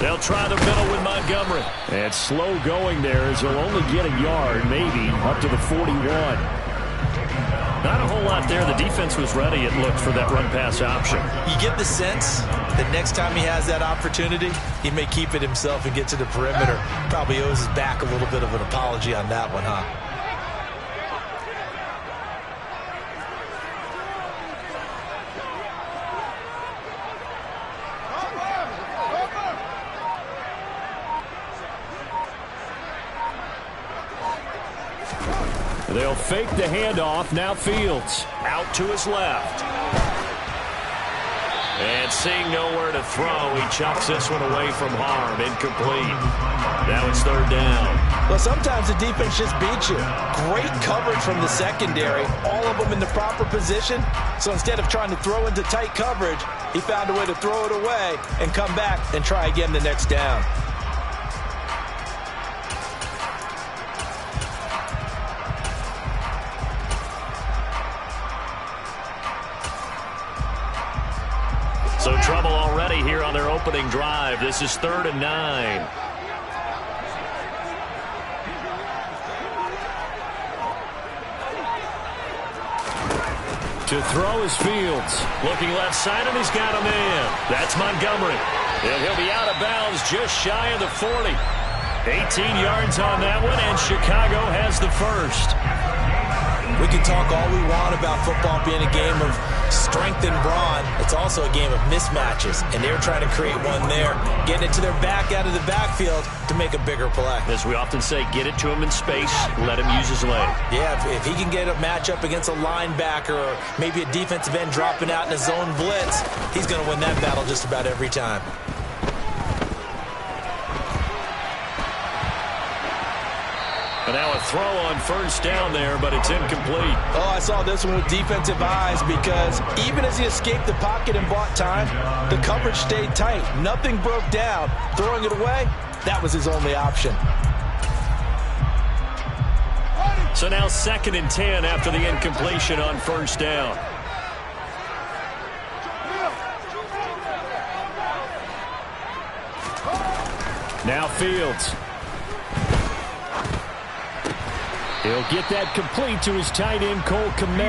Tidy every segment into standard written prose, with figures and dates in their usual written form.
They'll try the middle with Montgomery. And slow going there as he'll only get a yard, maybe, up to the 41. Not a whole lot there. The defense was ready, it looked, for that run-pass option. You get the sense that next time he has that opportunity, he may keep it himself and get to the perimeter. Probably owes his back a little bit of an apology on that one, huh? They'll fake the handoff. Now Fields out to his left. And seeing nowhere to throw, he chucks this one away from harm. Incomplete. Now it's third down. Well, sometimes the defense just beats you. Great coverage from the secondary. All of them in the proper position. So instead of trying to throw into tight coverage, he found a way to throw it away and come back and try again the next down. So trouble already here on their opening drive. This is 3rd and 9. To throw is Fields. Looking left side, and he's got a man. That's Montgomery. And he'll be out of bounds just shy of the 40. 18 yards on that one, and Chicago has the first. We can talk all we want about football being a game of strength and brawn. It's also a game of mismatches, and they're trying to create one there, getting it to their back out of the backfield to make a bigger play. As we often say, get it to him in space, let him use his leg. Yeah, if he can get a matchup against a linebacker or maybe a defensive end dropping out in a zone blitz, he's going to win that battle just about every time. And now a throw on first down there, but it's incomplete. Oh, I saw this one with defensive eyes because even as he escaped the pocket and bought time, the coverage stayed tight. Nothing broke down. Throwing it away, that was his only option. So now 2nd and 10 after the incompletion on first down. Now Fields. He'll get that complete to his tight end, Cole Kmet.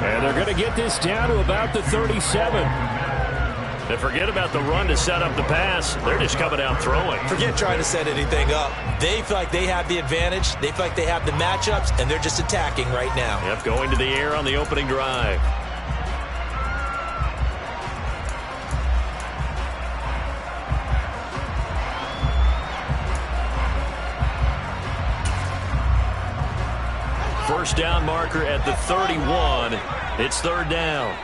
And they're going to get this down to about the 37. And forget about the run to set up the pass. They're just coming out throwing. Forget trying to set anything up. They feel like they have the advantage. They feel like they have the matchups, and they're just attacking right now. Yep, going to the air on the opening drive. First down marker at the 31. It's 3rd down.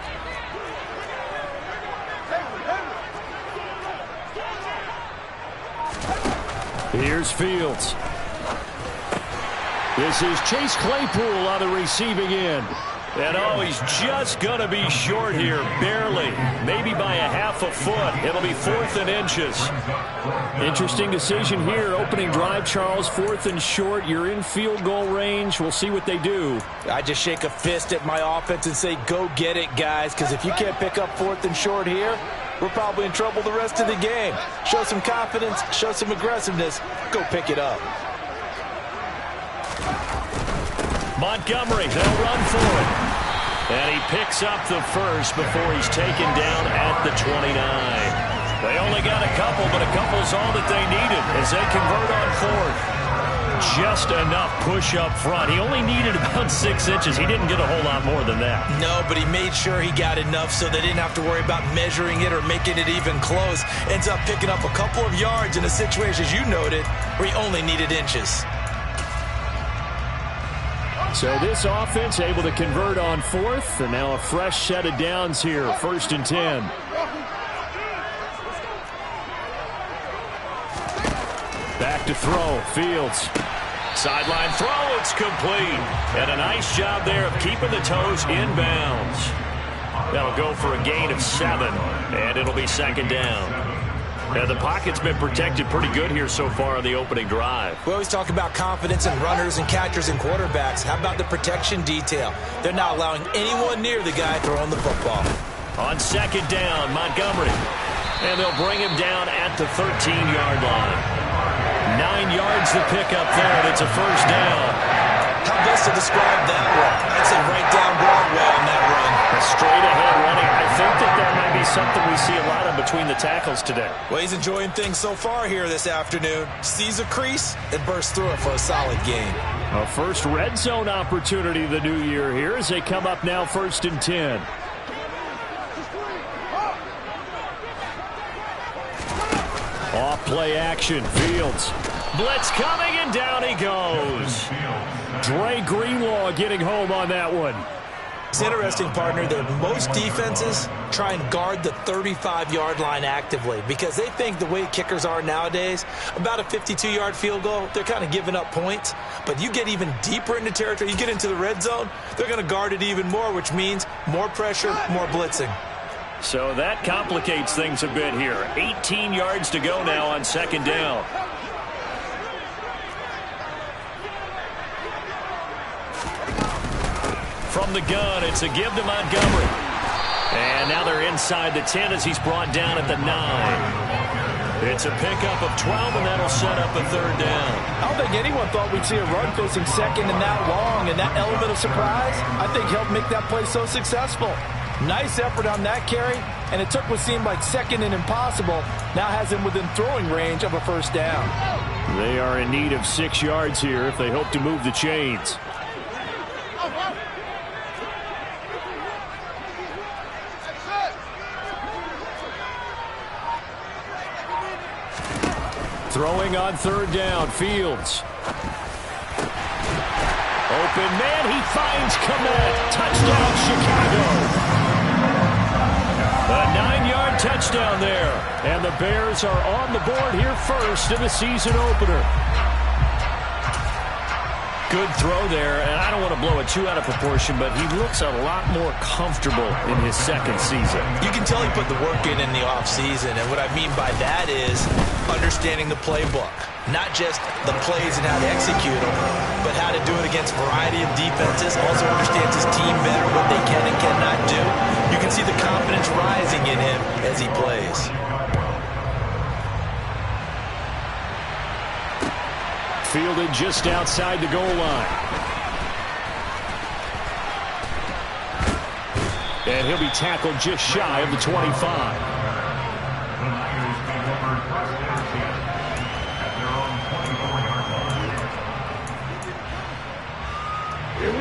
Here's Fields. This is Chase Claypool on the receiving end. And oh, he's just going to be short here, barely. Maybe by a half a foot. It'll be 4th and inches. Interesting decision here. Opening drive, Charles. 4th and short. You're in field goal range. We'll see what they do. I just shake a fist at my offense and say, go get it, guys. Because if you can't pick up 4th and short here, we're probably in trouble the rest of the game. Show some confidence. Show some aggressiveness. Go pick it up. Montgomery, they'll run for it. And he picks up the first before he's taken down at the 29. They only got a couple, but a couple's all that they needed as they convert on 4th. Just enough push up front. He only needed about 6 inches. He didn't get a whole lot more than that. No, but he made sure he got enough so they didn't have to worry about measuring it or making it even close. Ends up picking up a couple of yards in a situation, as you noted, where he only needed inches. So this offense able to convert on 4th, and now a fresh set of downs here, 1st and 10. Back to throw, Fields. Sideline throw, it's complete. And a nice job there of keeping the toes inbounds. That'll go for a gain of 7, and it'll be 2nd down. Now, the pocket's been protected pretty good here so far on the opening drive. We always talk about confidence in runners and catchers and quarterbacks. How about the protection detail? They're not allowing anyone near the guy throwing the football. On 2nd down, Montgomery. And they'll bring him down at the 13-yard line. 9 yards to pick up there, and it's a first down. How best to describe that one? I'd say right down Broadway on that run. A straight-ahead running. I think that there might be something we see a lot of between the tackles today. Well, he's enjoying things so far here this afternoon. Sees a crease and bursts through it for a solid gain. A first red zone opportunity the new year here as they come up now 1st and 10. Off play action. Fields. Blitz coming, and down he goes. Dre Greenlaw getting home on that one. It's interesting, partner, that most defenses try and guard the 35-yard line actively because they think the way kickers are nowadays, about a 52-yard field goal, they're kind of giving up points. But you get even deeper into territory, you get into the red zone, they're going to guard it even more, which means more pressure, more blitzing. So that complicates things a bit here. 18 yards to go now on 2nd down. From the gun, it's a give to Montgomery. And now they're inside the 10 as he's brought down at the 9. It's a pickup of 12, and that'll set up a 3rd down. I don't think anyone thought we'd see a run facing 2nd and that long, and that element of surprise, I think, helped make that play so successful. Nice effort on that carry, and it took what seemed like 2nd and impossible. Now has him within throwing range of a 1st down. They are in need of 6 yards here if they hope to move the chains. Throwing on 3rd down, Fields. Open man, he finds Kmet. Touchdown, Chicago. A 9-yard touchdown there. And the Bears are on the board here first in the season opener. Good throw there, and I don't want to blow it too out of proportion, but he looks a lot more comfortable in his 2nd season. You can tell he put the work in the offseason, and what I mean by that is understanding the playbook. Not just the plays and how to execute them, but how to do it against a variety of defenses. Also understands his team better, what they can and cannot do. You can see the confidence rising in him as he plays. Fielded just outside the goal line. And he'll be tackled just shy of the 25.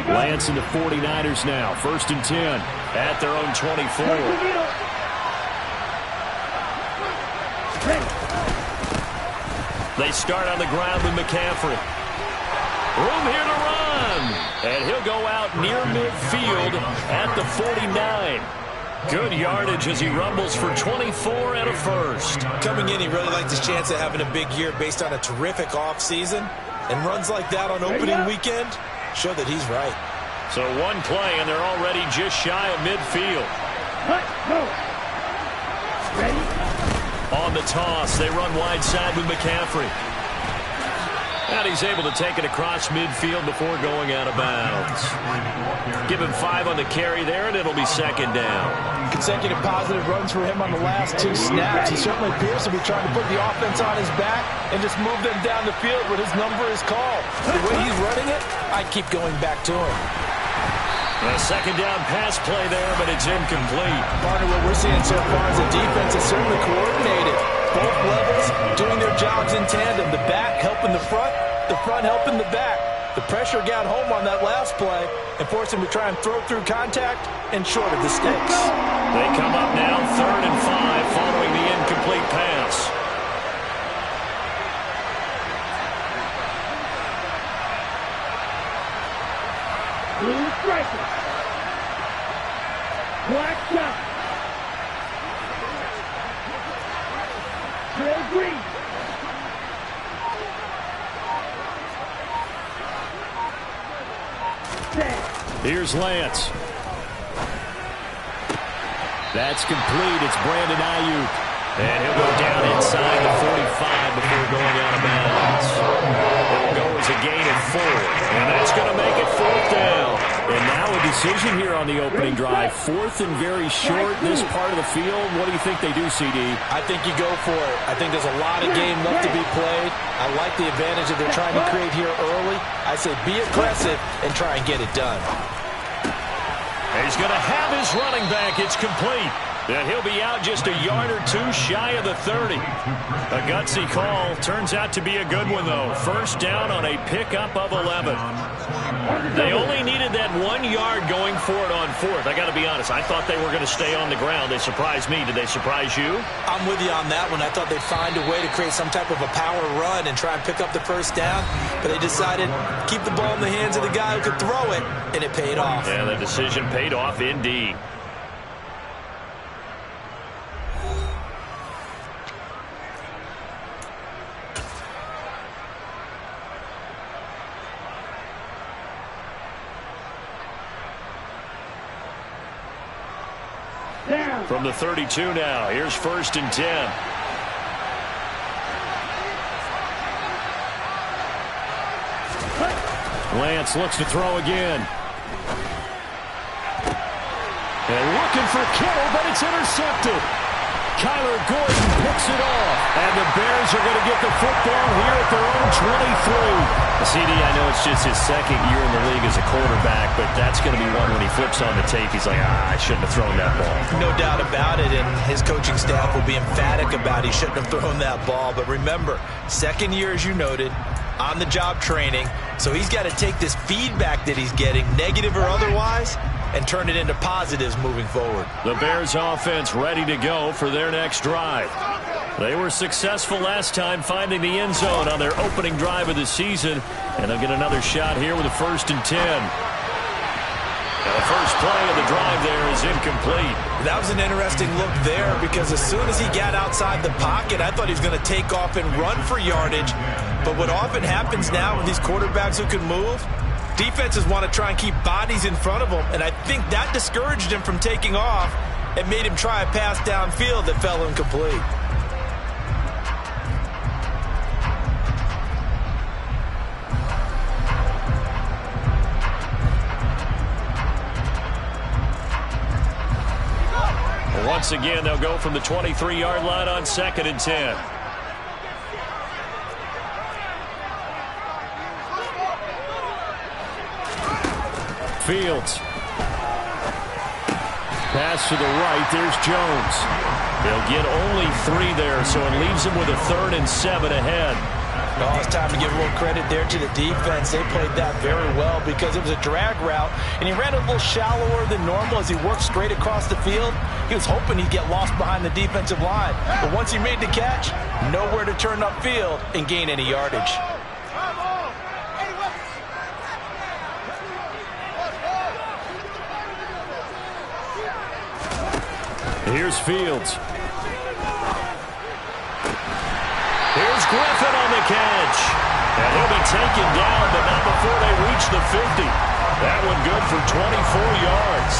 Lance and the 49ers now. 1st and 10 at their own 24. They start on the ground with McCaffrey. Room here to run. And he'll go out near midfield at the 49. Good yardage as he rumbles for 24 and a first. Coming in, he really liked his chance of having a big year based on a terrific offseason. And runs like that on opening weekend show that he's right. So one play, and they're already just shy of midfield. Ready? On the toss, they run wide side with McCaffrey. And he's able to take it across midfield before going out of bounds. Give him 5 on the carry there, and it'll be 2nd down. Consecutive positive runs for him on the last 2 snaps. He certainly appears to be trying to put the offense on his back and just move them down the field when his number is called. The way he's running it, I keep going back to him. A 2nd down pass play there, but it's incomplete. Partner, what we're seeing so far is the defense is certainly coordinated. Both levels doing their jobs in tandem. The back helping the front helping the back. The pressure got home on that last play and forced him to try and throw through contact and short of the sticks. They come up now 3rd and 5 following the incomplete pass. Blue striker. Black shot. Trail green. Here's Lance. That's complete. It's Brandon Ayuk. And he'll go down inside the 45 before going out of bounds. It'll go as a gain of 4. And that's going to make it 4th down. And now a decision here on the opening drive. 4th and very short, this part of the field. What do you think they do, CD? I think you go for it. I think there's a lot of game left to be played. I like the advantage that they're trying to create here early. I say be aggressive and try and get it done. He's going to have his running back. It's complete. And he'll be out just a yard or two shy of the 30. A gutsy call. Turns out to be a good one, though. First down on a pickup of 11. They only needed that 1 yard going for it on 4th. I got to be honest. I thought they were going to stay on the ground. They surprised me. Did they surprise you? I'm with you on that one. I thought they'd find a way to create some type of a power run and try and pick up the first down. But they decided to keep the ball in the hands of the guy who could throw it, and it paid off. Yeah, the decision paid off indeed. From the 32 now, here's 1st and 10. Lance looks to throw again. And looking for Kittle, but it's intercepted. Kyler Gordon picks it off. And the Bears are going to get the football here at their own 23. CD, I know it's just his 2nd year in the league as a quarterback, but that's going to be one when he flips on the tape. He's like, I shouldn't have thrown that ball. No doubt about it, and his coaching staff will be emphatic about he shouldn't have thrown that ball. But remember, 2nd year, as you noted, on-the-job training. So he's got to take this feedback that he's getting, negative or otherwise, and turn it into positives moving forward. The Bears offense ready to go for their next drive. They were successful last time finding the end zone on their opening drive of the season, and they'll get another shot here with a 1st and 10. Now the first play of the drive there is incomplete. That was an interesting look there because as soon as he got outside the pocket, I thought he was going to take off and run for yardage. But what often happens now with these quarterbacks who can move, defenses want to try and keep bodies in front of them, and I think that discouraged him from taking off and made him try a pass downfield that fell incomplete. Once again, they'll go from the 23-yard line on 2nd and 10. Fields. Pass to the right. There's Jones. They'll get only 3 there, so it leaves them with a 3rd and 7 ahead. Oh, it's time to give a little credit there to the defense. They played that very well because it was a drag route, and he ran a little shallower than normal as he worked straight across the field. He was hoping he'd get lost behind the defensive line. But once he made the catch, nowhere to turn upfield and gain any yardage. Here's Fields. Here's Griffin on the catch. And he'll be taken down, but not before they reach the 50. That one good for 24 yards.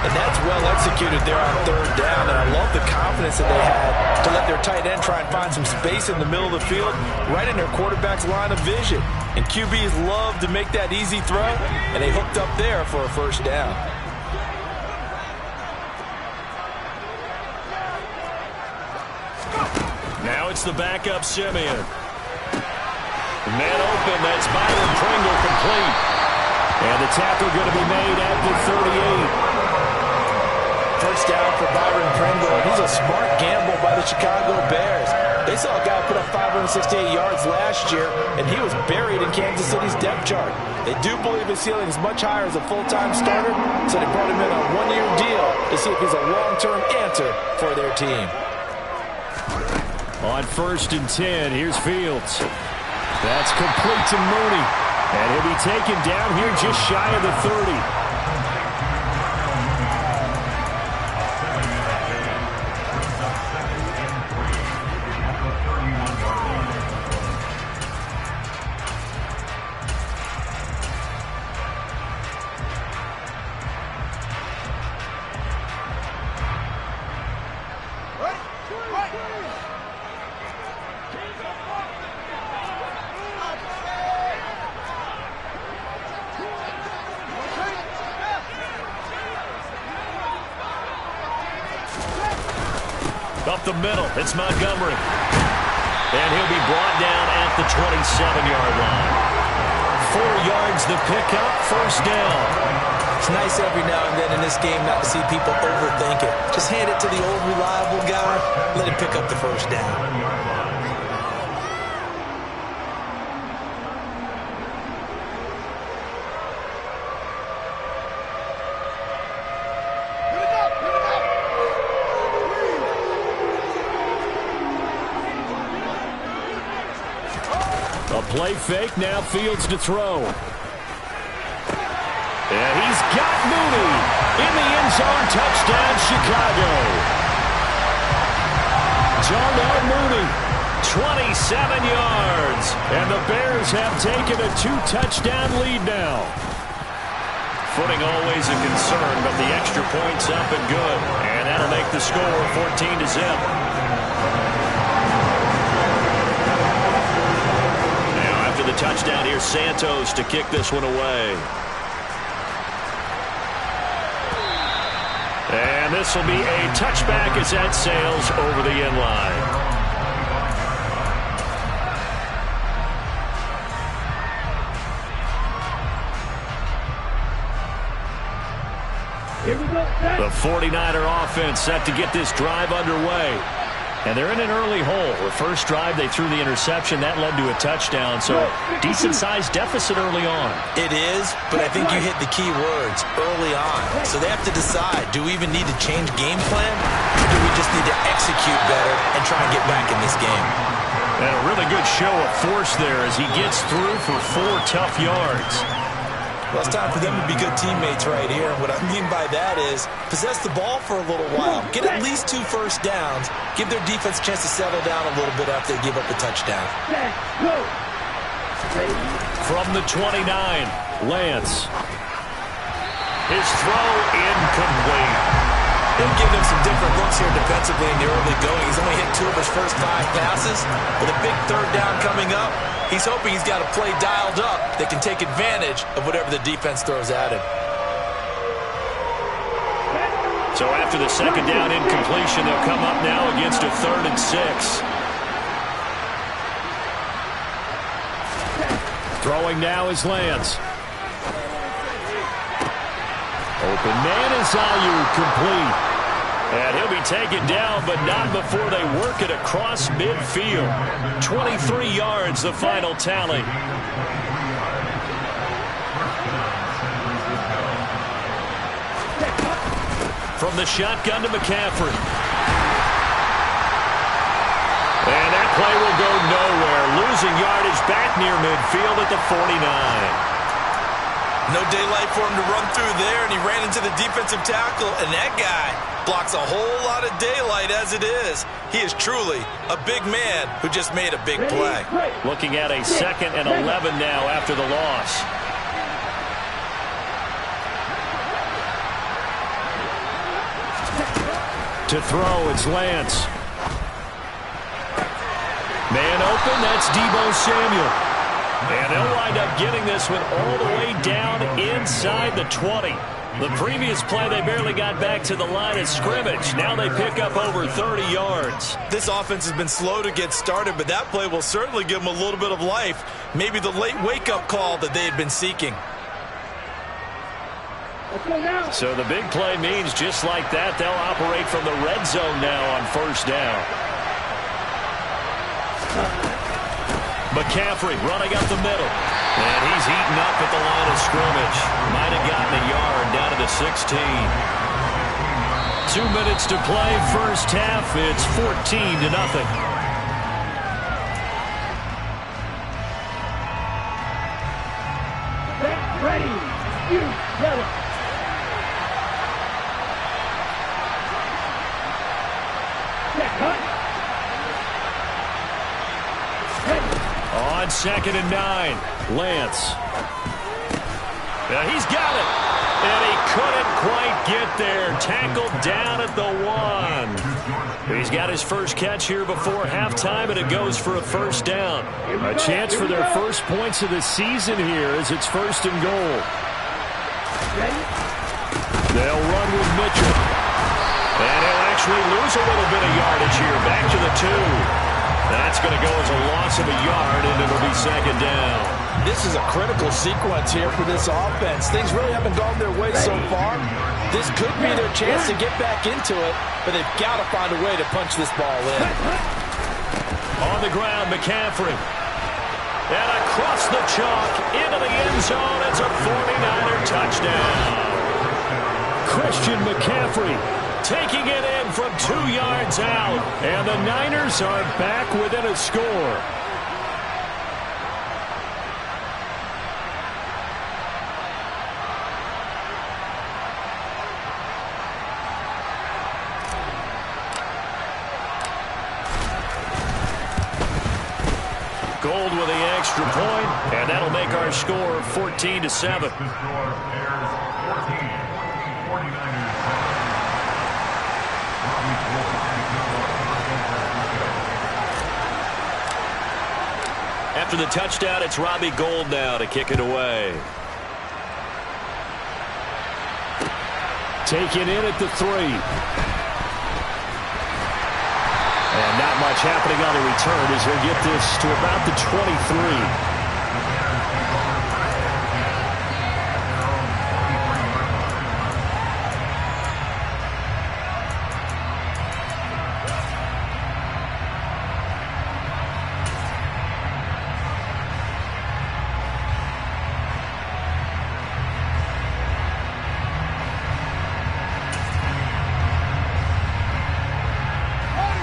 And that's well executed there on 3rd down. And I love the confidence that they had to let their tight end try and find some space in the middle of the field, right in their quarterback's line of vision. And QBs love to make that easy throw, and they hooked up there for a 1st down. Now it's the backup Simeon. Man open, that's Byron Pringle complete. And the tackle going to be made at the 38. First down for Byron Pringle. He's a smart gamble by the Chicago Bears. They saw a guy put up 568 yards last year, and he was buried in Kansas City's depth chart. They do believe his ceiling is much higher as a full-time starter, so they brought him in on a 1-year deal to see if he's a long-term answer for their team. On 1st and 10, here's Fields. That's complete to Mooney. And he'll be taken down here just shy of the 30. Up the middle, it's Montgomery. And he'll be brought down at the 27-yard line. 4 yards the pickup, first down. It's nice every now and then in this game not to see people overthink it. Just hand it to the old reliable guy, let him pick up the first down. A play fake, now Fields to throw. And he's got Mooney in the end zone. Touchdown, Chicago. Darnell Mooney, 27 yards. And the Bears have taken a 2-touchdown lead now. Footing always a concern, but the extra point's up and good. And that'll make the score 14-0. The touchdown here, Santos to kick this one away. And this will be a touchback as that sails over the end line. Here we go. The 49er offense set to get this drive underway. And they're in an early hole. The first drive, they threw the interception. That led to a touchdown. So, decent-sized deficit early on. It is, but I think you hit the key words, early on. So they have to decide, do we even need to change game plan? Or do we just need to execute better and try and get back in this game? And a really good show of force there as he gets through for 4 tough yards. Well, it's time for them to be good teammates right here. And what I mean by that is possess the ball for a little while. Get at least 2 first downs. Give their defense a chance to settle down a little bit after they give up the touchdown. From the 29, Lance. His throw incomplete. They'll give him some different looks here defensively in the early going. He's only hit 2 of his first 5 passes. With a big third down coming up, he's hoping he's got a play dialed up that can take advantage of whatever the defense throws at him. So after the second down incompletion, they'll come up now against a 3rd and 6. Throwing now is Lance. Open man is Ayuk, complete. And he'll be taken down, but not before they work it across midfield. 23 yards, the final tally. From the shotgun to McCaffrey. And that play will go nowhere. Losing yardage back near midfield at the 49. No daylight for him to run through there, and he ran into the defensive tackle, and that guy blocks a whole lot of daylight as it is. He is truly a big man who just made a big play. Looking at a 2nd and 11 now after the loss. To throw, it's Lance. Man open, that's Deebo Samuel. And they'll wind up getting this one all the way down inside the 20. The previous play, they barely got back to the line of scrimmage. Now they pick up over 30 yards. This offense has been slow to get started, but that play will certainly give them a little bit of life. Maybe the late wake-up call that they had been seeking. So the big play means just like that, they'll operate from the red zone now on 1st down. McCaffrey running up the middle. And he's eaten up at the line of scrimmage. Might have gotten a yard down to the 16. 2 minutes to play, first half. It's 14-0. Ready. You yellow. On 2nd and 9, Lance. He's got it. And he couldn't quite get there. Tackled down at the 1. He's got his first catch here before halftime, and it goes for a first down. A chance for their first points of the season here as it's 1st and goal. They'll run with Mitchell. And he'll actually lose a little bit of yardage here. Back to the 2. That's going to go as a loss of a yard, and it'll be second down. This is a critical sequence here for this offense. Things really haven't gone their way so far. This could be their chance to get back into it, but they've got to find a way to punch this ball in. On the ground, McCaffrey. And across the chalk, into the end zone. It's a 49er touchdown. Christian McCaffrey taking it in from 2 yards out. And the Niners are back within a score. Gold with the extra point, and that'll make our score 14-7. After the touchdown, it's Robbie Gould now to kick it away. Taken in at the 3. And not much happening on the return as he'll get this to about the 23.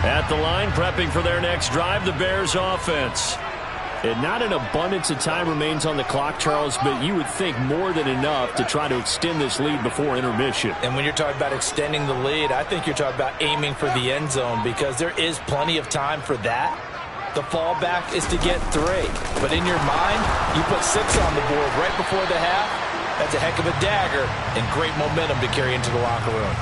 At the line, prepping for their next drive, the Bears offense. And not an abundance of time remains on the clock, Charles, but you would think more than enough to try to extend this lead before intermission. And when you're talking about extending the lead, I think you're talking about aiming for the end zone because there is plenty of time for that. The fallback is to get 3. But in your mind, you put 6 on the board right before the half. That's a heck of a dagger and great momentum to carry into the locker room.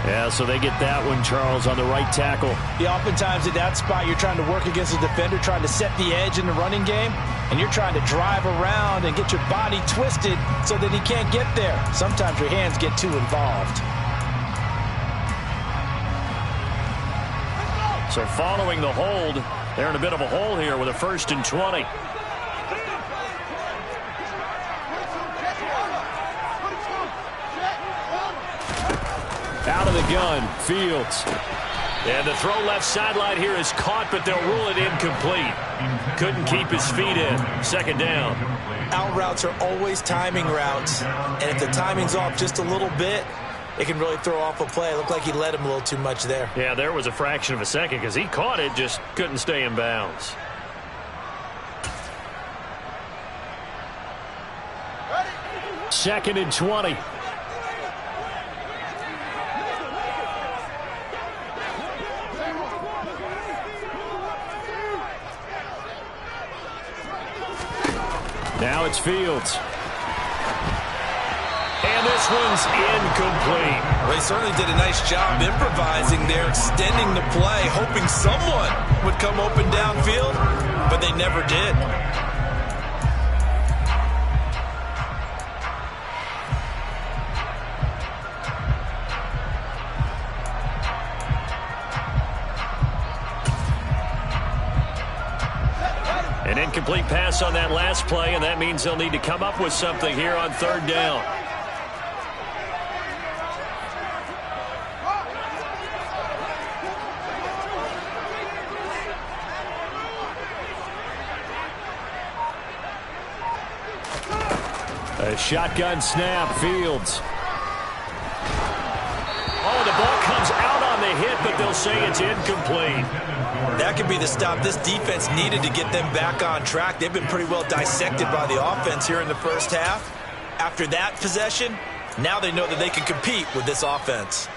Yeah, so they get that one, Charles, on the right tackle. Yeah, oftentimes at that spot, you're trying to work against a defender, trying to set the edge in the running game, and you're trying to drive around and get your body twisted so that he can't get there. Sometimes your hands get too involved. So following the hold, they're in a bit of a hole here with a 1st and 20. Out of the gun, Fields. And the throw left sideline here is caught, but they'll rule it incomplete. Couldn't keep his feet in. 2nd down. Out routes are always timing routes, and if the timing's off just a little bit, it can really throw off a play. It looked like he led him a little too much there. Yeah, there was a fraction of a second because he caught it, just couldn't stay in bounds. Second and 20. Now it's Fields. And this one's incomplete. Well, he certainly did a nice job improvising there, extending the play, hoping someone would come open downfield, but they never did. An incomplete pass on that last play, and that means they'll need to come up with something here on 3rd down. A shotgun snap, Fields. Oh, the ball comes out on the hit, but they'll say it's incomplete. That could be the stop this defense needed to get them back on track. They've been pretty well dissected by the offense here in the first half. After that possession, now they know that they can compete with this offense.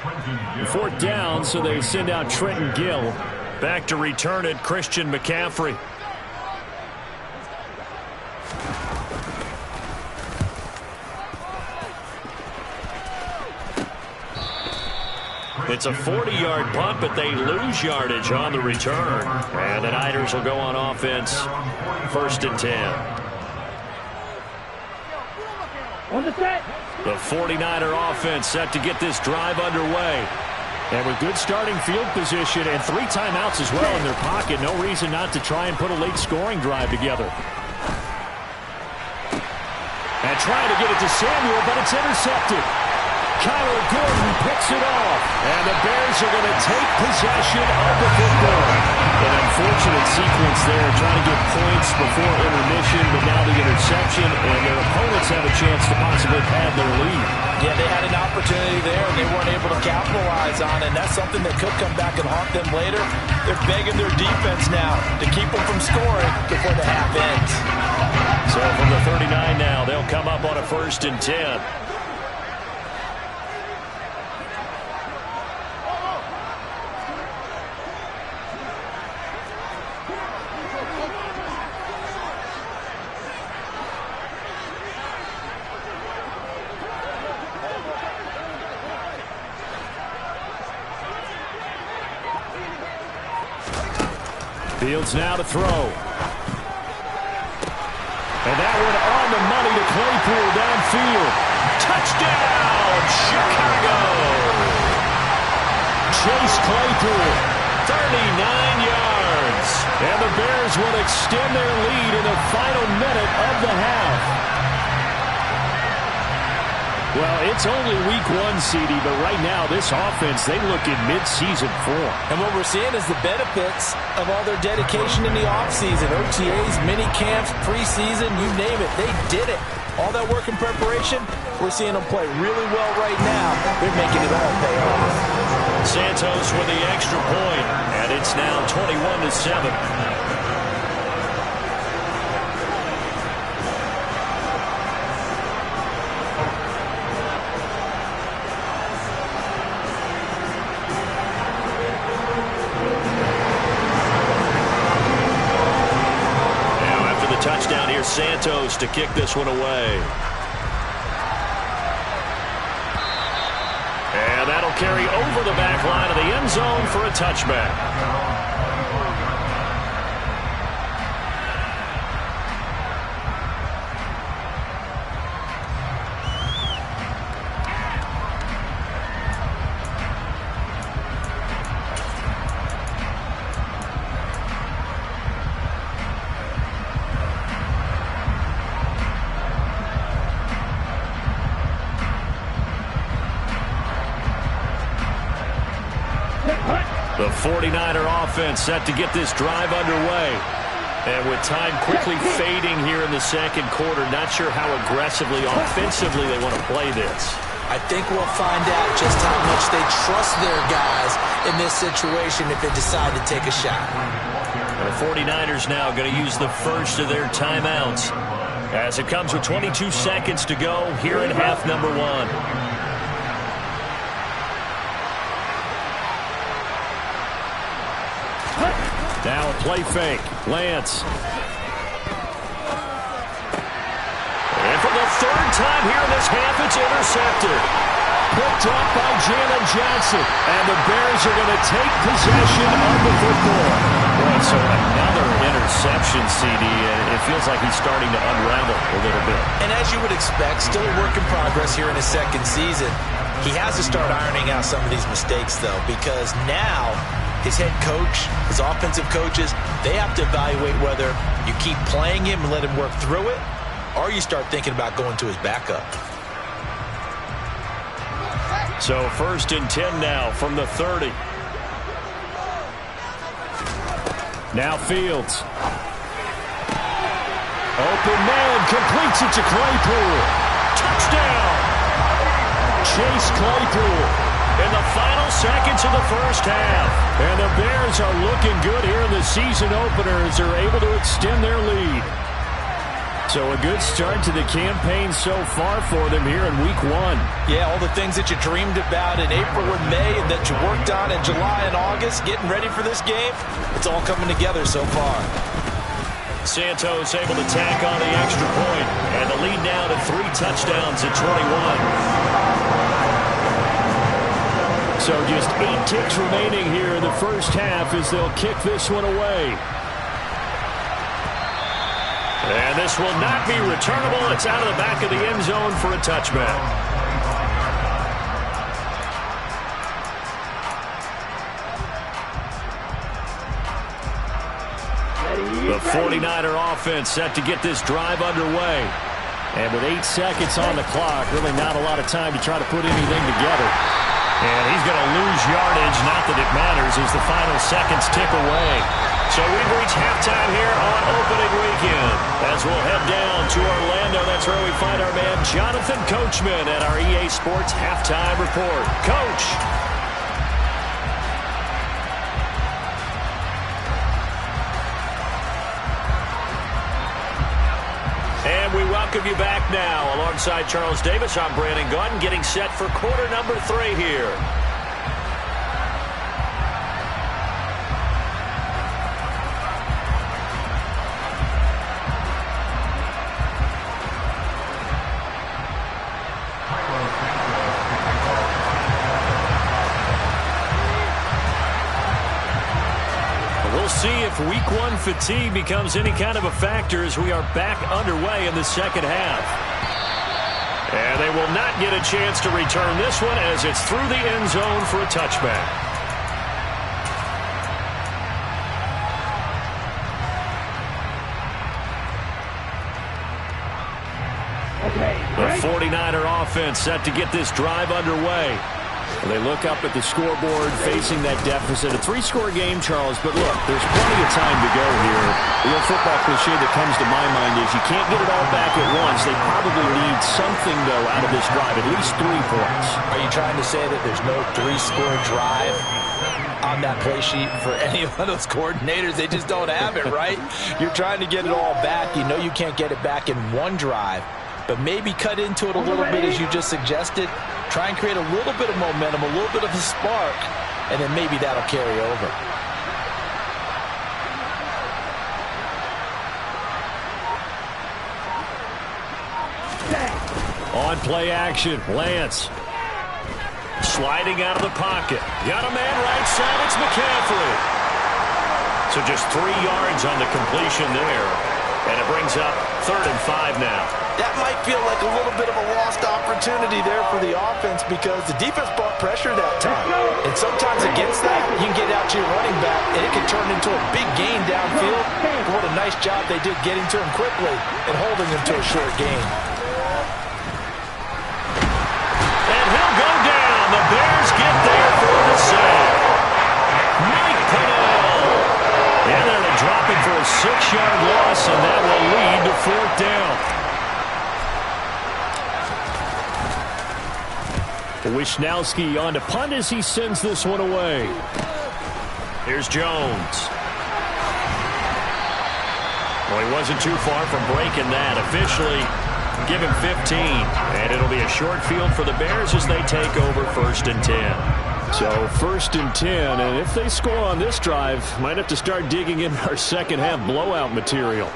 4th down, so they send out Trenton Gill. Back to return it, Christian McCaffrey. It's a 40-yard punt, but they lose yardage on the return. And the Niners will go on offense, 1st and 10. On the set. The 49er offense set to get this drive underway. And with good starting field position and 3 timeouts as well in their pocket, no reason not to try and put a late scoring drive together. And trying to get it to Samuel, but it's intercepted. Kyler Gordon picks it off. And the Bears are going to take possession of the football. An unfortunate sequence there, trying to get points before intermission, but now the interception, and their opponents have a chance to possibly pad their lead. Yeah, they had an opportunity there, and they weren't able to capitalize on it, and that's something that could come back and haunt them later. They're begging their defense now to keep them from scoring before the half ends. So from the 39 now, they'll come up on a 1st and 10. Fields now to throw. And that one on the money to Claypool downfield. Touchdown, Chicago! Chase Claypool, 39 yards. And the Bears will extend their lead in the final minute of the half. Well, it's only week 1, CD, but right now this offense, they look in mid-season form. And what we're seeing is the benefits of all their dedication in the offseason. OTAs, mini camps, preseason, you name it. They did it. All that work and preparation, we're seeing them play really well right now. They're making it all pay off. Santos with the extra point, and it's now 21-7. Santos to kick this one away. And that'll carry over the back line of the end zone for a touchback. The 49er offense set to get this drive underway. And with time quickly fading here in the second quarter, not sure how aggressively, offensively they want to play this. I think we'll find out just how much they trust their guys in this situation if they decide to take a shot. And the 49ers now going to use the first of their timeouts as it comes with 22 seconds to go here in half number 1. Now a play fake. Lance. And for the 3rd time here in this half, it's intercepted. Picked up by Jalen Johnson. And the Bears are going to take possession of the football. Boy, so another interception, CD, and it feels like he's starting to unravel a little bit. And as you would expect, still a work in progress here in his 2nd season. He has to start ironing out some of these mistakes, though, because now his head coach, his offensive coaches, they have to evaluate whether you keep playing him and let him work through it, or you start thinking about going to his backup. So 1st and 10 now from the 30. Now Fields. Open man, completes it to Claypool. Touchdown! Chase Claypool in the final seconds of the first half. And the Bears are looking good here in the season opener as they're able to extend their lead. So a good start to the campaign so far for them here in week 1. Yeah, all the things that you dreamed about in April and May and that you worked on in July and August, getting ready for this game, it's all coming together so far. Santos able to tack on the extra point, and the lead now to 3 touchdowns at 21. So just 8 ticks remaining here in the first half as they'll kick this one away. And this will not be returnable. It's out of the back of the end zone for a touchback. The 49er offense set to get this drive underway. And with 8 seconds on the clock, really not a lot of time to try to put anything together. And he's going to lose yardage, not that it matters, as the final seconds tick away. So we've reached halftime here on opening weekend. As we'll head down to Orlando, that's where we find our man Jonathan Coachman at our EA Sports Halftime Report. Coach. And we welcome you back now. Alongside Charles Davis, I'm Brandon Gunn, getting set for quarter number 3 here. See if week 1 fatigue becomes any kind of a factor as we are back underway in the second half. And they will not get a chance to return this one as it's through the end zone for a touchback. The 49er offense set to get this drive underway. They look up at the scoreboard facing that deficit. A 3-score game, Charles, but look, there's plenty of time to go here. The old football cliche that comes to my mind is you can't get it all back at once. They probably need something, though, out of this drive, at least 3 points. Are you trying to say that there's no 3-score drive on that play sheet for any one of those coordinators? They just don't have it, right? You're trying to get it all back. You know you can't get it back in one drive, but maybe cut into it a little bit as you just suggested. Try and create a little bit of momentum, a little bit of a spark, and then maybe that'll carry over. On play action, Lance. Sliding out of the pocket. Got a man right side, it's McCaffrey. So just 3 yards on the completion there. And it brings up 3rd and 5 now. That might feel like a little bit of a lost opportunity there for the offense because the defense brought pressure that time. And sometimes against that, you can get out to your running back, and it can turn into a big gain downfield. But what a nice job they did getting to him quickly and holding him to a short gain. And he'll go down. The Bears get there for the save. Mike Pennell. And they're dropping for a 6-yard loss, and that will lead to 4th down. Wisnowski on to punt as he sends this one away. Here's Jones. Well, he wasn't too far from breaking that. Officially, give him 15. And it'll be a short field for the Bears as they take over 1st and 10. So 1st and 10, and if they score on this drive, might have to start digging in our second half blowout material.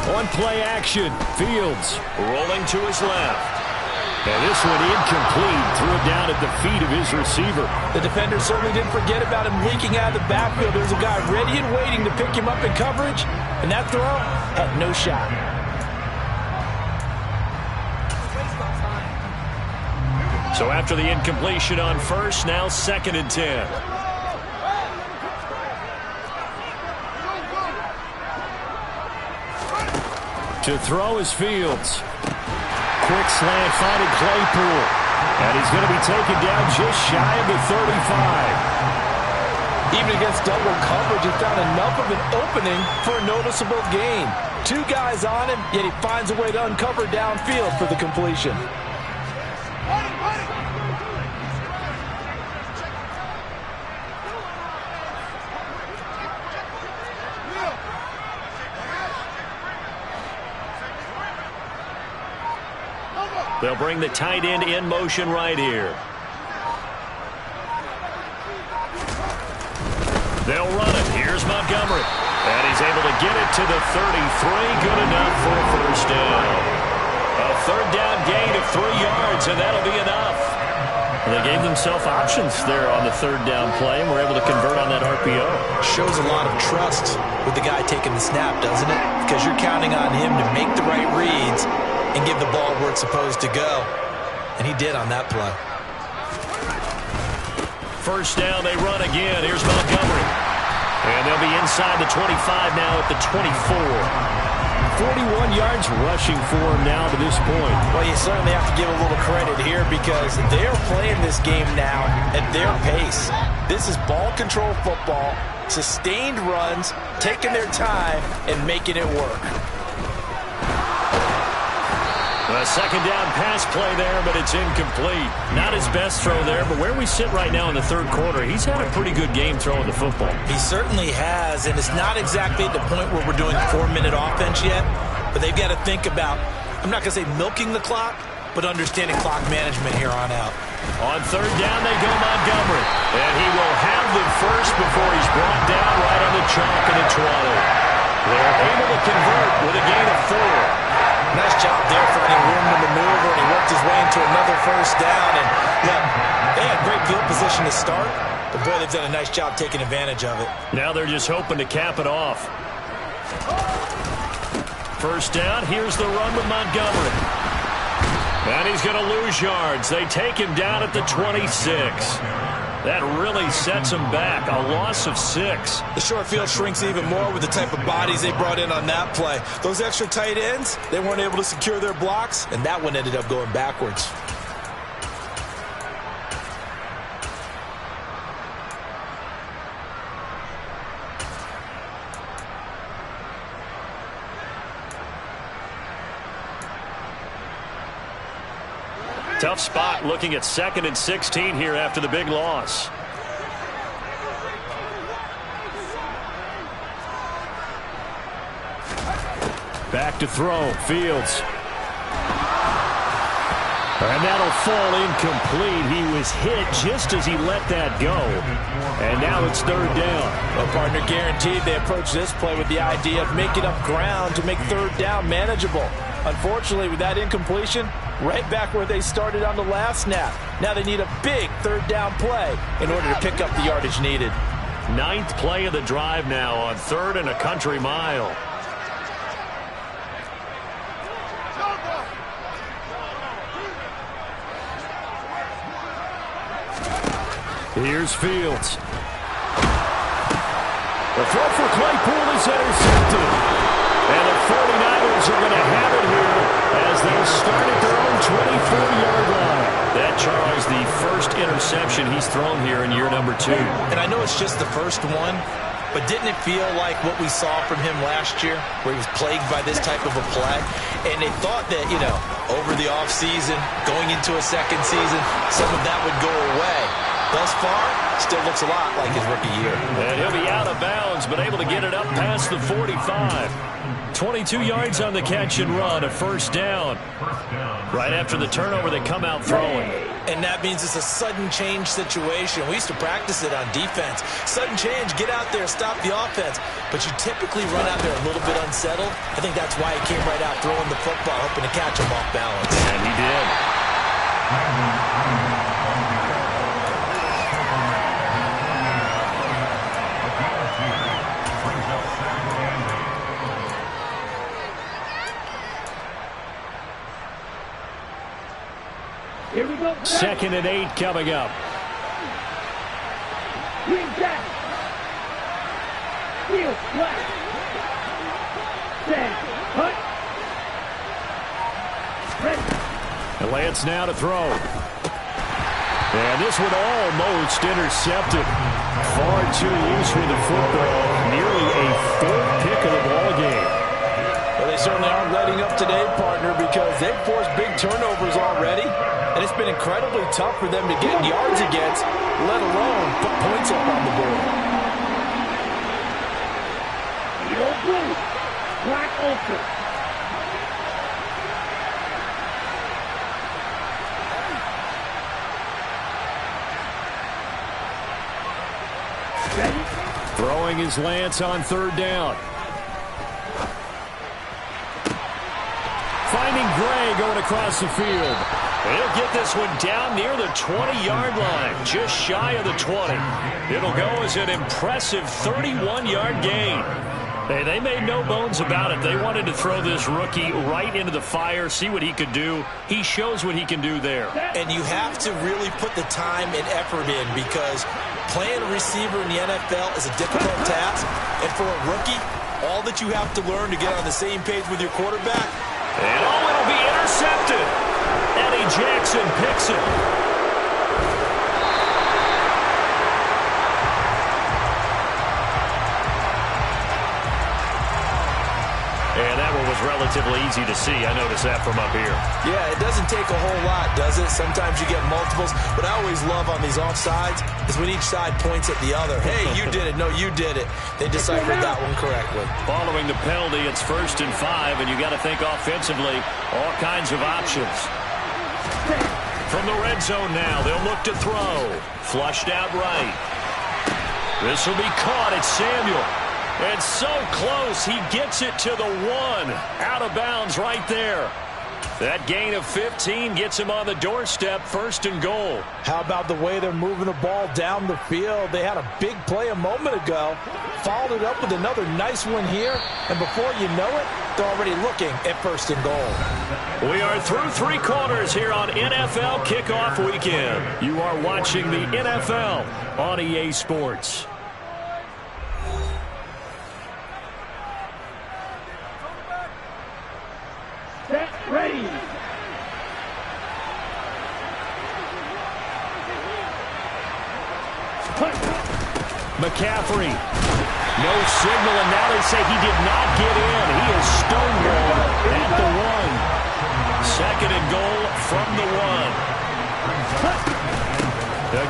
On play action, Fields rolling to his left. And this one incomplete, threw it down at the feet of his receiver. The defender certainly didn't forget about him leaking out of the backfield. There's a guy ready and waiting to pick him up in coverage, and that throw had no shot. So after the incompletion on 1st, now 2nd and 10. To throw is Fields. Quick slant finding Claypool. And he's going to be taken down just shy of the 35. Even against double coverage, he found enough of an opening for a noticeable gain. 2 guys on him, yet he finds a way to uncover downfield for the completion. They'll bring the tight end in motion right here. They'll run it. Here's Montgomery. And he's able to get it to the 33. Good enough for a 1st down. A 3rd down gain of 3 yards, and that'll be enough. They gave themselves options there on the 3rd down play, and were able to convert on that RPO. Shows a lot of trust with the guy taking the snap, doesn't it? Because you're counting on him to make the right reads and give the ball where it's supposed to go. And he did on that play. first down, they run again. Here's Montgomery. And they'll be inside the 25 now at the 24. 41 yards rushing for him now to this point. Well, you certainly have to give a little credit here because they're playing this game now at their pace. This is ball control football, sustained runs, taking their time, and making it work. A second down pass play there, but it's incomplete. Not his best throw there, but where we sit right now in the third quarter, he's had a pretty good game throwing the football. He certainly has, and it's not exactly at the point where we're doing 4-minute offense yet, but they've got to think about, I'm not going to say milking the clock, but understanding clock management here on out. On third down, they go Montgomery, and he will have the first before he's brought down right on the chalk at the 20. They're able to convert with a gain of 4. Nice job there finding room to maneuver, and he worked his way into another first down. And look, they had great field position to start, but boy, they've done a nice job taking advantage of it. Now they're just hoping to cap it off. First down, here's the run with Montgomery. And he's going to lose yards. They take him down at the 26. That really sets him back. A loss of 6. The short field shrinks even more with the type of bodies they brought in on that play. Those extra tight ends, they weren't able to secure their blocks, and that one ended up going backwards. Tough spot looking at 2nd and 16 here after the big loss. Back to throw. Fields. And that'll fall incomplete. He was hit just as he let that go. And now it's third down. Well, partner, guaranteed they approach this play with the idea of making up ground to make third down manageable. Unfortunately, with that incompletion, right back where they started on the last snap. Now they need a big third down play in order to pick up the yardage needed. 9th play of the drive now on 3rd and a country mile. Here's Fields. The throw for Claypool is intercepted. And the 49ers are going to have it here as they start at their own 24-yard line. That, Charles, the first interception he's thrown here in year number 2. And I know it's just the first one, but didn't it feel like what we saw from him last year, where he was plagued by this type of a play? And they thought that, you know, over the offseason, going into a second season, some of that would go away. Thus far, still looks a lot like his rookie year. And he'll be out of bounds, but able to get it up past the 45. 22 yards on the catch and run, a first down. Right after the turnover, they come out throwing. And that means it's a sudden change situation. We used to practice it on defense. Sudden change, get out there, stop the offense. But you typically run out there a little bit unsettled. I think that's why he came right out throwing the football, hoping to catch him off balance. And he did. Here we go. 2nd and 8 coming up. Green jack. Field flat. Set. Hut. Ready. And Lance now to throw. And this one almost intercepted. Far too loose with the football. Nearly a 4th pick of the ball game. Well, they certainly aren't letting up today, partner, because they've forced big turnovers already. And it's been incredibly tough for them to get yards against, let alone put points up on the board. Yellow blue. Black ultra. Ready? Throwing is Lance on third down. Finding Gray going across the field. He'll get this one down near the 20-yard line, just shy of the 20. It'll go as an impressive 31-yard gain. Hey, they made no bones about it. They wanted to throw this rookie right into the fire, see what he could do. He shows what he can do there. And you have to really put the time and effort in, because playing a receiver in the NFL is a difficult task. And for a rookie, all that you have to learn to get on the same page with your quarterback. And it'll be intercepted. Eddie Jackson picks it. And that one was relatively easy to see. I noticed that from up here. Yeah, it doesn't take a whole lot, does it? Sometimes you get multiples. What I always love on these offsides is when each side points at the other. Hey, you did it. No, you did it. They deciphered that one correctly. Following the penalty, it's 1st and 5, and you got to think offensively, all kinds of options. From the red zone now, they'll look to throw. Flushed out right. This will be caught. It's Samuel. And so close, he gets it to the 1. Out of bounds right there. That gain of 15 gets him on the doorstep, 1st and goal. How about the way they're moving the ball down the field? They had a big play a moment ago, followed it up with another nice one here, and before you know it, they're already looking at 1st and goal. We are through 3 quarters here on NFL Kickoff Weekend. You are watching the NFL on EA Sports. Set, ready. McCaffrey. No signal, and now they say he did not get in. He is stonewalled at the 1. 2nd and goal from the 1.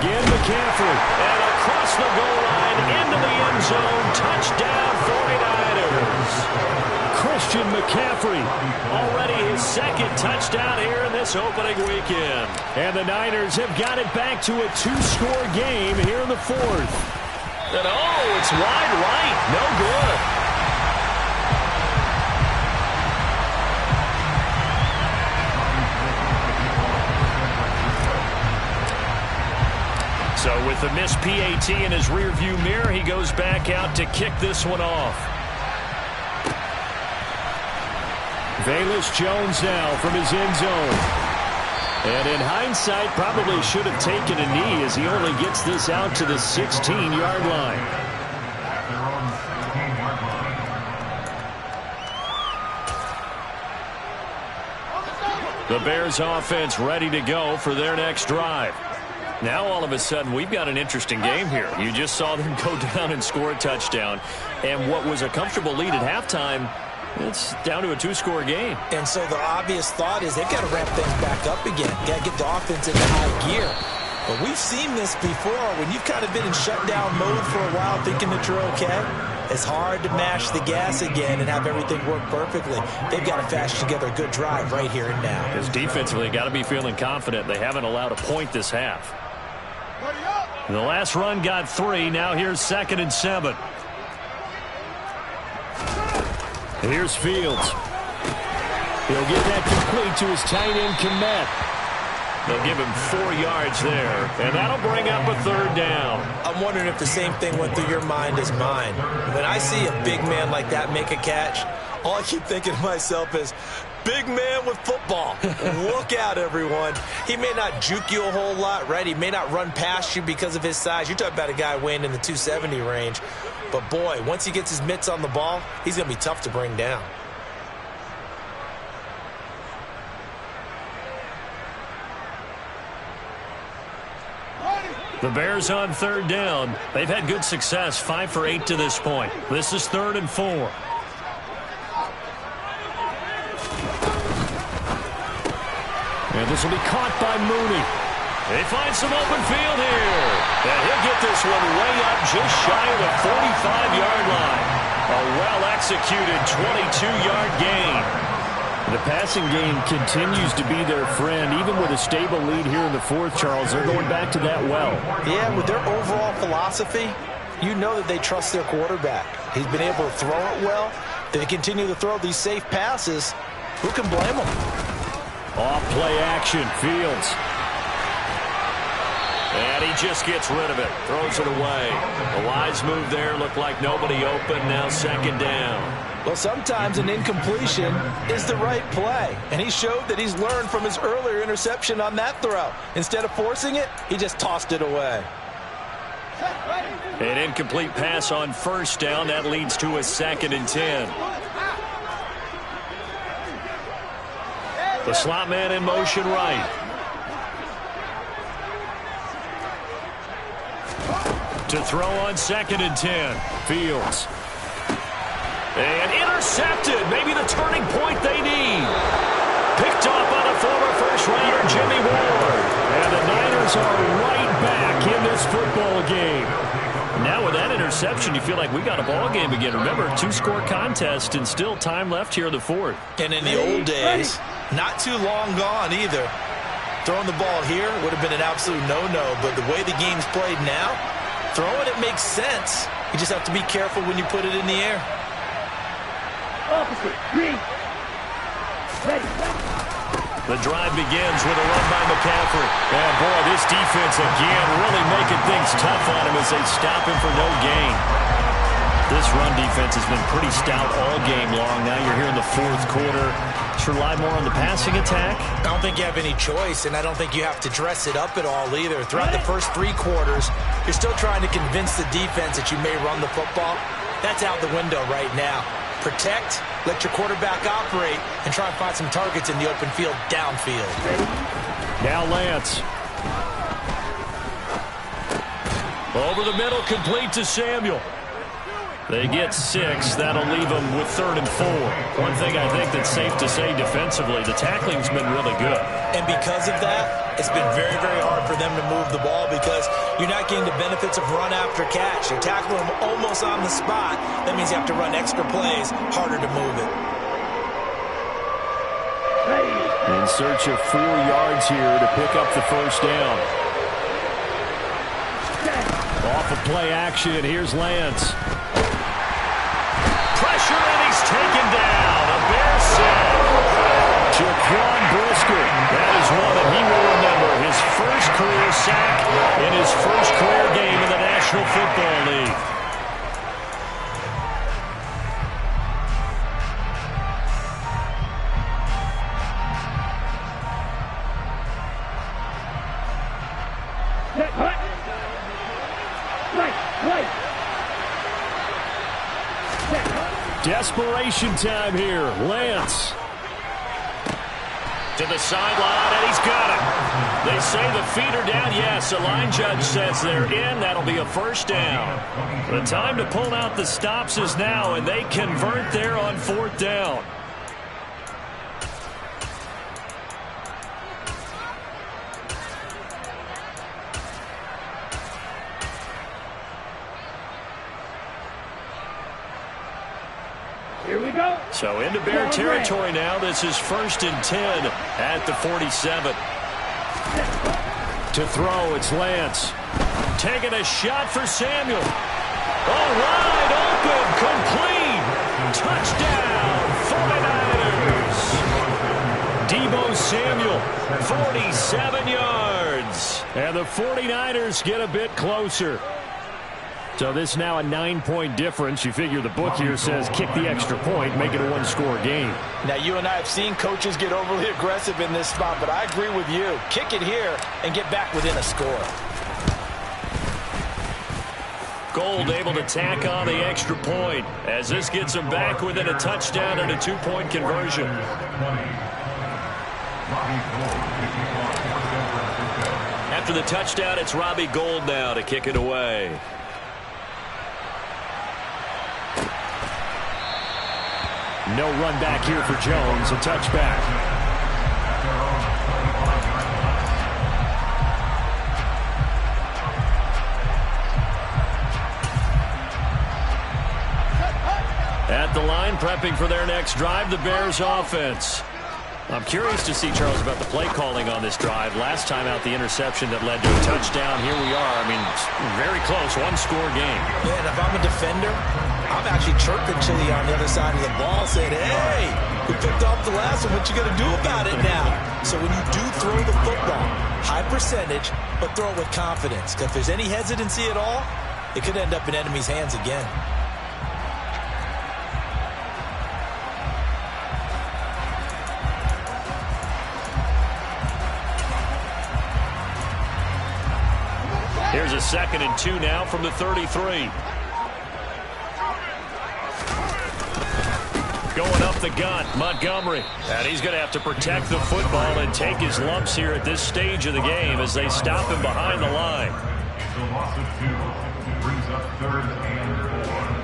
Again, McCaffrey. And across the goal line into the end zone. Touchdown, 49ers. Christian McCaffrey, already his 2nd touchdown here in this opening weekend. And the Niners have got it back to a 2-score game here in the 4th. And oh, it's wide right. No good. So with the missed PAT in his rearview mirror, he goes back out to kick this one off. Velus Jones now from his end zone. And in hindsight, probably should have taken a knee as he only gets this out to the 16-yard line. The Bears offense ready to go for their next drive. Now all of a sudden we've got an interesting game here. You just saw them go down and score a touchdown. And what was a comfortable lead at halftime, it's down to a 2-score game. And so the obvious thought is they've got to ramp things back up again. Got to get the offense into high gear. But we've seen this before when you've kind of been in shutdown mode for a while thinking that you're okay. It's hard to mash the gas again and have everything work perfectly. They've got to fashion together a good drive right here and now. Because defensively, got to be feeling confident. They haven't allowed a point this half. The last run got 3. Now here's 2nd and 7. Here's Fields. He'll get that complete to his tight end, Kmet. They'll give him 4 yards there, and that'll bring up a 3rd down. I'm wondering if the same thing went through your mind as mine. When I see a big man like that make a catch, all I keep thinking to myself is, big man with football. Look out, everyone. He may not juke you a whole lot, right? He may not run past you because of his size. You're talking about a guy weighing in the 270 range. But, boy, once he gets his mitts on the ball, he's going to be tough to bring down. The Bears on 3rd down. They've had good success, 5 for 8 to this point. This is 3rd and 4. And this will be caught by Mooney. They find some open field here. And he'll get this one way up just shy of the 45-yard line. A well-executed 22-yard gain. The passing game continues to be their friend. Even with a stable lead here in the 4th, Charles, they're going back to that well. Yeah, with their overall philosophy, you know that they trust their quarterback. He's been able to throw it well. They continue to throw these safe passes. Who can blame them? Off play action, Fields. And he just gets rid of it, throws it away. A wise move there, looked like nobody open, now second down. Well, sometimes an incompletion is the right play, and he showed that he's learned from his earlier interception on that throw. Instead of forcing it, he just tossed it away. An incomplete pass on first down, that leads to a 2nd and 10. The slot man in motion right. To throw on 2nd and 10. Fields. And intercepted. Maybe the turning point they need. Picked off by the former first-rounder Jimmy Ward. And the Niners are right back in this football game. Now with that interception, you feel like we got a ball game again. Remember, 2-score contest and still time left here in the 4th. And in the old days, not too long gone either. Throwing the ball here would have been an absolute no-no, but the way the game's played now, throwing it makes sense. You just have to be careful when you put it in the air. Opposite. Green. Ready. The drive begins with a run by McCaffrey. And boy, this defense again really making things tough on him as they stop him for no gain. This run defense has been pretty stout all game long. Now you're here in the 4th quarter. Should rely more on the passing attack? I don't think you have any choice, and I don't think you have to dress it up at all either. Throughout the first 3 quarters, you're still trying to convince the defense that you may run the football. That's out the window right now. Protect, let your quarterback operate, and try and find some targets in the open field downfield. Now Lance. Over the middle, complete to Samuel. They get 6. That'll leave them with 3rd and 4. One thing I think that's safe to say defensively, the tackling's been really good. And because of that, it's been very, very hard for them to move the ball because you're not getting the benefits of run after catch. You're tackling them almost on the spot. That means you have to run extra plays, harder to move it. In search of 4 yards here to pick up the first down. Off of play action, here's Lance. Pressure, and he's taken down. A Bear sack. Jaquan Brisker. That is one that he will remember. His first career sack in his first career game in the National Football League. Desperation time here. Lance. To the sideline, and he's got it. They say the feet are down. Yes, the line judge says they're in. That'll be a first down. The time to pull out the stops is now, and they convert there on 4th down. Here we go. So into Bear territory now. This is 1st and 10 at the 47. To throw, it's Lance. Taking a shot for Samuel. All wide open, complete. Touchdown, 49ers. Deebo Samuel, 47 yards. And the 49ers get a bit closer. So this now a 9-point difference. You figure the book here says kick the extra point, make it a 1-score game. Now, you and I have seen coaches get overly aggressive in this spot, but I agree with you. Kick it here and get back within a score. Gold able to tack on the extra point as this gets them back within a touchdown and a 2-point conversion. After the touchdown, it's Robbie Gould now to kick it away. No run back here for Jones. A touchback. At the line, prepping for their next drive, the Bears offense. I'm curious to see, Charles, about the play calling on this drive. Last time out, the interception that led to a touchdown. Here we are. I mean, very close, 1-score game. Yeah, and if I'm a defender, I'm actually chirping Chili on the other side of the ball, saying, hey, we picked off the last one. What you going to do about it now? So when you do throw the football, high percentage, but throw it with confidence. Because if there's any hesitancy at all, it could end up in enemy's hands again. Here's a 2nd and 2 now from the 33. Going up the gut, Montgomery. And he's going to have to protect the football and take his lumps here at this stage of the game as they stop him behind the line. It's a loss of 2. Brings up 3rd and 4.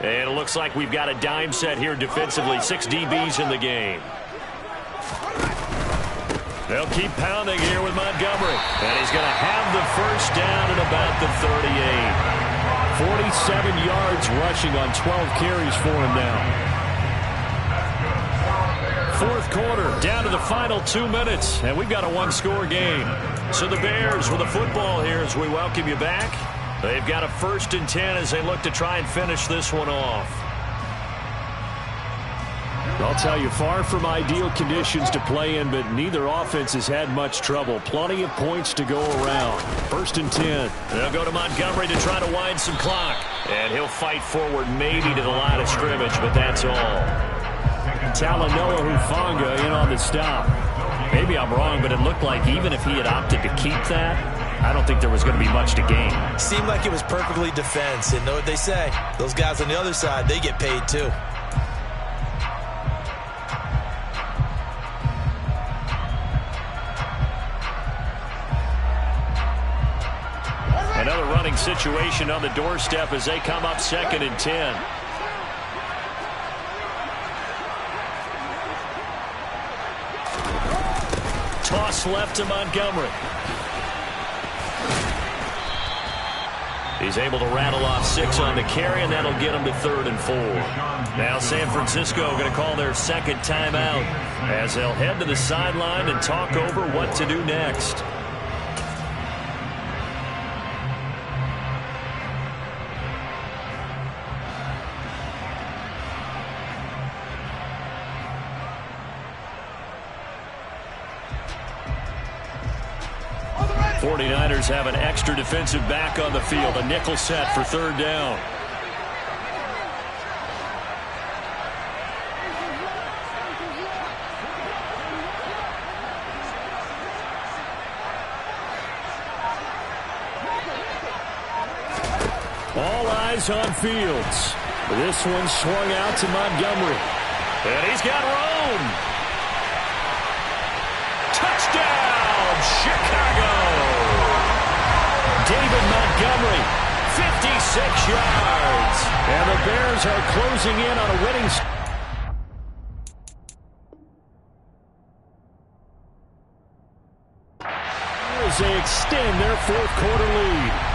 And it looks like we've got a dime set here defensively. 6 DBs in the game. They'll keep pounding here with Montgomery. And he's going to have the first down at about the 38. 47 yards rushing on 12 carries for him now. 4th quarter, down to the final 2 minutes. And we've got a 1-score game. So the Bears with the football here as we welcome you back. They've got a 1st and 10 as they look to try and finish this one off. I'll tell you, far from ideal conditions to play in, but neither offense has had much trouble. Plenty of points to go around. 1st and 10. They'll go to Montgomery to try to wind some clock. And he'll fight forward maybe to the line of scrimmage, but that's all. Talanoa Hufanga in on the stop. Maybe I'm wrong, but it looked like even if he had opted to keep that, I don't think there was going to be much to gain. Seemed like it was perfectly defense. And know what they say? Those guys on the other side, they get paid too. Another running situation on the doorstep as they come up 2nd and 10. Toss left to Montgomery. He's able to rattle off 6 on the carry, and that'll get him to 3rd and 4. Now San Francisco going to call their 2nd timeout as they'll head to the sideline and talk over what to do next. '49ers have an extra defensive back on the field, a nickel set for 3rd down. All eyes on Fields. This one swung out to Montgomery. And he's got Rome. Touchdown, Chicago. David Montgomery, 56 yards. And the Bears are closing in on a winning as they extend their 4th quarter lead.